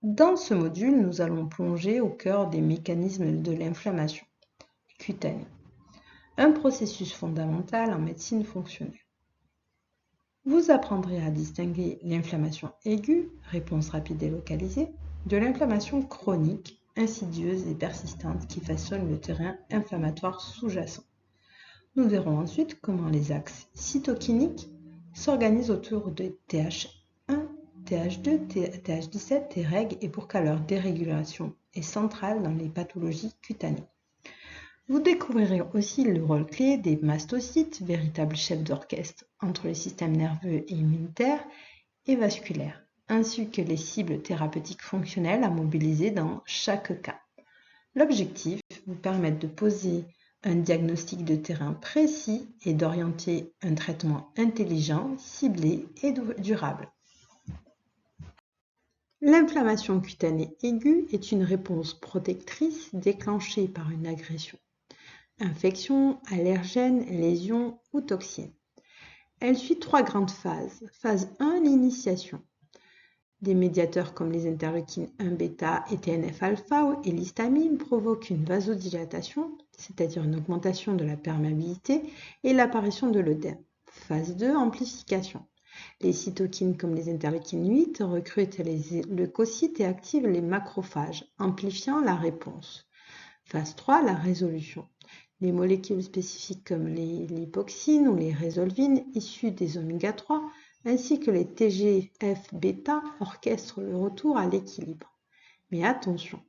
Dans ce module, nous allons plonger au cœur des mécanismes de l'inflammation cutanée, un processus fondamental en médecine fonctionnelle. Vous apprendrez à distinguer l'inflammation aiguë, réponse rapide et localisée, de l'inflammation chronique, insidieuse et persistante qui façonne le terrain inflammatoire sous-jacent. Nous verrons ensuite comment les axes cytokiniques s'organisent autour de TH1, TH2, TH17, Treg et pourquoi leur dérégulation est centrale dans les pathologies cutanées. Vous découvrirez aussi le rôle clé des mastocytes, véritables chefs d'orchestre entre les systèmes nerveux et immunitaires et vasculaires, ainsi que les cibles thérapeutiques fonctionnelles à mobiliser dans chaque cas. L'objectif vous permet de poser un diagnostic de terrain précis et d'orienter un traitement intelligent, ciblé et durable. L'inflammation cutanée aiguë est une réponse protectrice déclenchée par une agression. Infection, allergène, lésion ou toxine. Elle suit 3 grandes phases. Phase 1, l'initiation. Des médiateurs comme les interleukines 1 bêta et TNF-alpha et l'histamine provoquent une vasodilatation, c'est-à-dire une augmentation de la perméabilité et l'apparition de l'œdème. Phase 2, amplification. Les cytokines comme les interleukines 8 recrutent les leucocytes et activent les macrophages, amplifiant la réponse. Phase 3, la résolution. Les molécules spécifiques comme les lipoxines ou les résolvines issues des oméga 3 ainsi que les TGF-bêta orchestrent le retour à l'équilibre. Mais attention,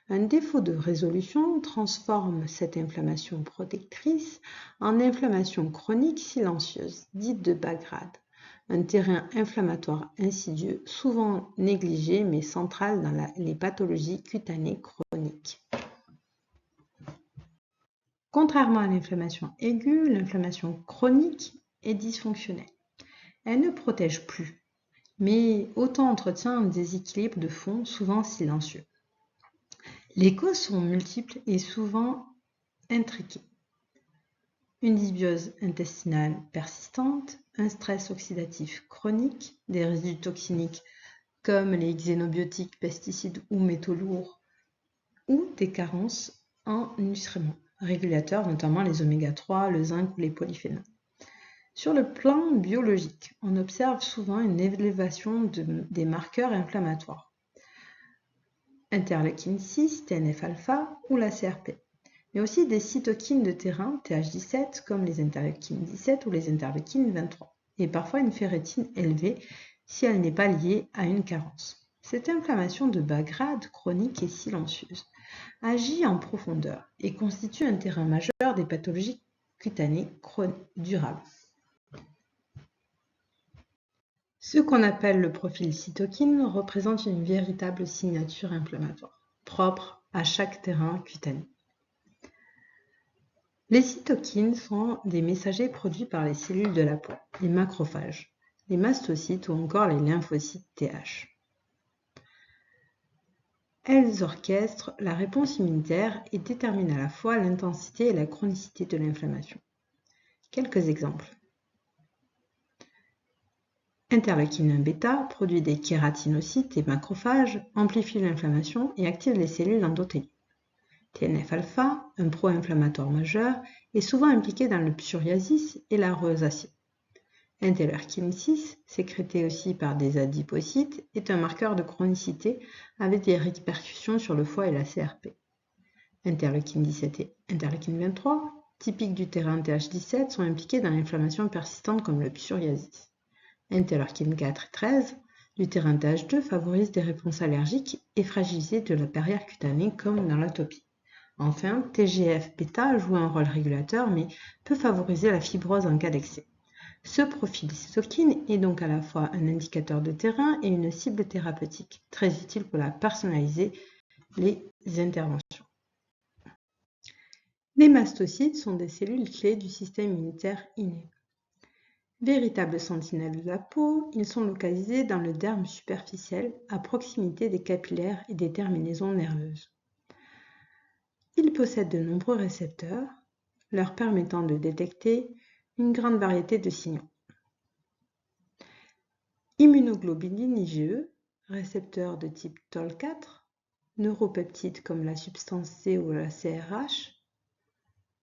un défaut de résolution transforme cette inflammation protectrice en inflammation chronique silencieuse, dite de bas grade, un terrain inflammatoire insidieux, souvent négligé mais central dans les pathologies cutanées chroniques. Contrairement à l'inflammation aiguë, l'inflammation chronique est dysfonctionnelle. Elle ne protège plus, mais auto-entretient un déséquilibre de fond souvent silencieux. Les causes sont multiples et souvent intriquées. Une dysbiose intestinale persistante, un stress oxydatif chronique, des résidus toxiniques comme les xénobiotiques, pesticides ou métaux lourds, ou des carences en nutriments régulateurs, notamment les oméga 3, le zinc ou les polyphénols. Sur le plan biologique, on observe souvent une élévation des marqueurs inflammatoires, interleukine 6, TNF-alpha ou la CRP, mais aussi des cytokines de terrain, TH17, comme les interleukines 17 ou les interleukines 23, et parfois une ferritine élevée si elle n'est pas liée à une carence. Cette inflammation de bas grade, chronique et silencieuse, agit en profondeur et constitue un terrain majeur des pathologies cutanées durables. Ce qu'on appelle le profil cytokine représente une véritable signature inflammatoire, propre à chaque terrain cutané. Les cytokines sont des messagers produits par les cellules de la peau, les macrophages, les mastocytes ou encore les lymphocytes Th. Elles orchestrent la réponse immunitaire et déterminent à la fois l'intensité et la chronicité de l'inflammation. Quelques exemples. Interleukine 1 bêta produit des kératinocytes et macrophages, amplifie l'inflammation et active les cellules endothéliques. TNF-alpha, un pro-inflammatoire majeur, est souvent impliqué dans le psoriasis et la rosacée. Interleukine 6, sécrété aussi par des adipocytes, est un marqueur de chronicité avec des répercussions sur le foie et la CRP. Interleukine 17 et interleukine 23, typiques du terrain TH17, sont impliqués dans l'inflammation persistante comme le psoriasis. Interleukine 4 et 13, du terrain TH2, favorisent des réponses allergiques et fragilisées de la barrière cutanée comme dans l'atopie. Enfin, TGF-bêta joue un rôle régulateur mais peut favoriser la fibrose en cas d'excès. Ce profil cytokine est donc à la fois un indicateur de terrain et une cible thérapeutique, très utile pour personnaliser les interventions. Les mastocytes sont des cellules clés du système immunitaire inné. Véritables sentinelles de la peau, ils sont localisés dans le derme superficiel, à proximité des capillaires et des terminaisons nerveuses. Ils possèdent de nombreux récepteurs, leur permettant de détecter une grande variété de signaux. Immunoglobuline IgE récepteurs de type TOL4, neuropeptides comme la substance C ou la CRH,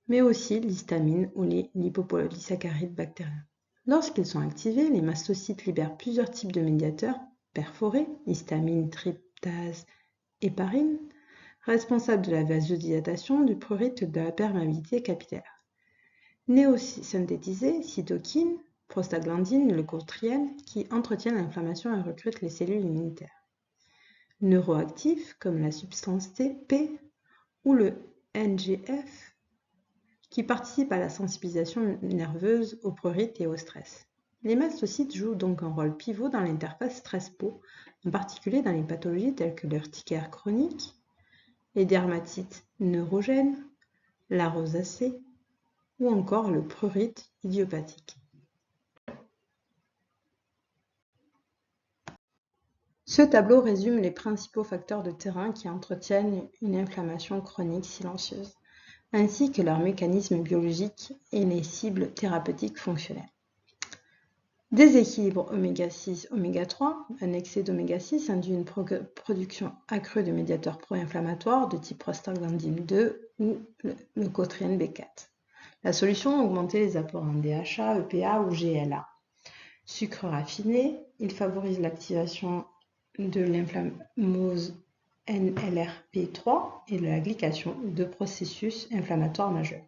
mais aussi l'histamine ou les lipopolysaccharides bactériens. Lorsqu'ils sont activés, les mastocytes libèrent plusieurs types de médiateurs perforés, histamine, tryptase, héparine, responsables de la vasodilatation, du prurite et de la perméabilité capillaire. Néosynthétisés, cytokines, prostaglandines, leucotriènes, qui entretiennent l'inflammation et recrutent les cellules immunitaires. Neuroactifs, comme la substance P ou le NGF, qui participent à la sensibilisation nerveuse au prurite et au stress. Les mastocytes jouent donc un rôle pivot dans l'interface stress-peau, en particulier dans les pathologies telles que l'urticaire chronique, les dermatites neurogènes, la rosacée ou encore le prurite idiopathique. Ce tableau résume les principaux facteurs de terrain qui entretiennent une inflammation chronique silencieuse, ainsi que leurs mécanismes biologiques et les cibles thérapeutiques fonctionnelles. Déséquilibre oméga-6, oméga-3, un excès d'oméga-6 induit une production accrue de médiateurs pro-inflammatoires de type prostaglandine 2 ou leucotriène B4. La solution, augmenter les apports en DHA, EPA ou GLA. Sucre raffiné, il favorise l'activation de l'inflammose NLRP3 et de la glycation, deux processus inflammatoires majeurs.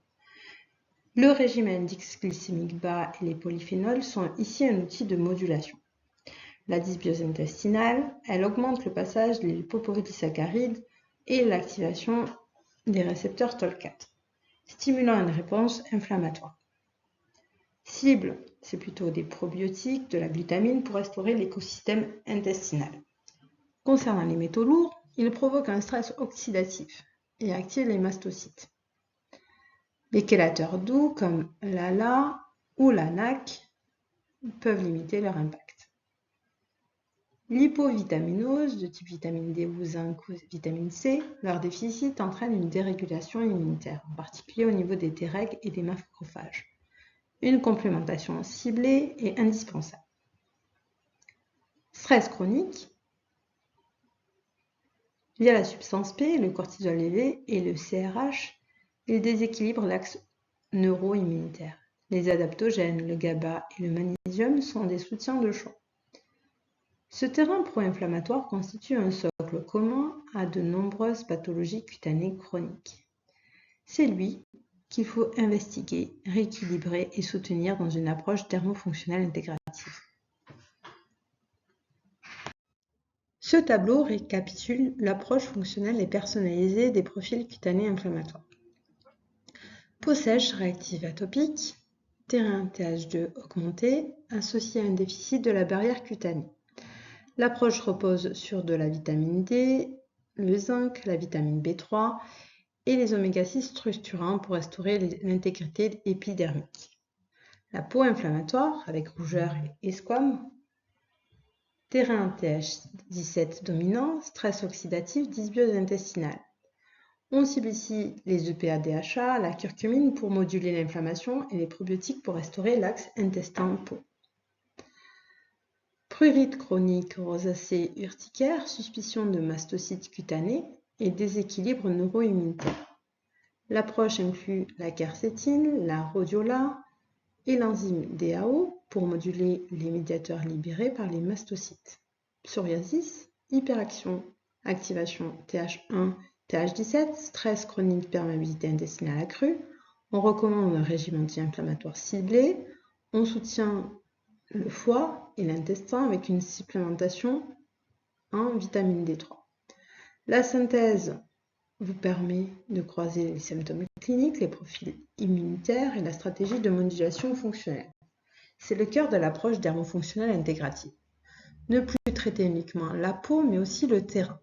Le régime index glycémique bas et les polyphénols sont ici un outil de modulation. La dysbiose intestinale, elle augmente le passage des lipopolysaccharides et l'activation des récepteurs TOL4, stimulant une réponse inflammatoire. Cible, c'est plutôt des probiotiques, de la glutamine pour restaurer l'écosystème intestinal. Concernant les métaux lourds, ils provoquent un stress oxydatif et activent les mastocytes. Les chélateurs doux comme l'ALA ou la NAC peuvent limiter leur impact. L'hypovitaminose de type vitamine D ou zinc ou vitamine C, leur déficit entraîne une dérégulation immunitaire, en particulier au niveau des Treg et des macrophages. Une complémentation ciblée est indispensable. Stress chronique. Via la substance P, le cortisol élevé et le CRH, il déséquilibre l'axe neuro-immunitaire. Les adaptogènes, le GABA et le magnésium sont des soutiens de choix. Ce terrain pro-inflammatoire constitue un socle commun à de nombreuses pathologies cutanées chroniques. C'est lui qu'il faut investiguer, rééquilibrer et soutenir dans une approche thermofonctionnelle intégrative. Ce tableau récapitule l'approche fonctionnelle et personnalisée des profils cutanés inflammatoires. Peau sèche réactive atopique, terrain TH2 augmenté, associé à un déficit de la barrière cutanée. L'approche repose sur de la vitamine D, le zinc, la vitamine B3 et les oméga-6 structurants pour restaurer l'intégrité épidermique. La peau inflammatoire avec rougeur et esquame, terrain TH17 dominant, stress oxydatif, dysbiose intestinale. On cible ici les EPA-DHA, la curcumine pour moduler l'inflammation et les probiotiques pour restaurer l'axe intestin-peau. Prurite chronique, rosacée, urticaire, suspicion de mastocytes cutanés et déséquilibre neuro-immunitaire. L'approche inclut la quercétine, la rhodiola et l'enzyme DAO pour moduler les médiateurs libérés par les mastocytes. Psoriasis, hyperaction, activation TH1, TH17, stress chronique, perméabilité intestinale accrue. On recommande un régime anti-inflammatoire ciblé. On soutient le foie et l'intestin avec une supplémentation en vitamine D3. La synthèse vous permet de croiser les symptômes cliniques, les profils immunitaires et la stratégie de modulation fonctionnelle. C'est le cœur de l'approche dermofonctionnelle intégrative. Ne plus traiter uniquement la peau, mais aussi le terrain.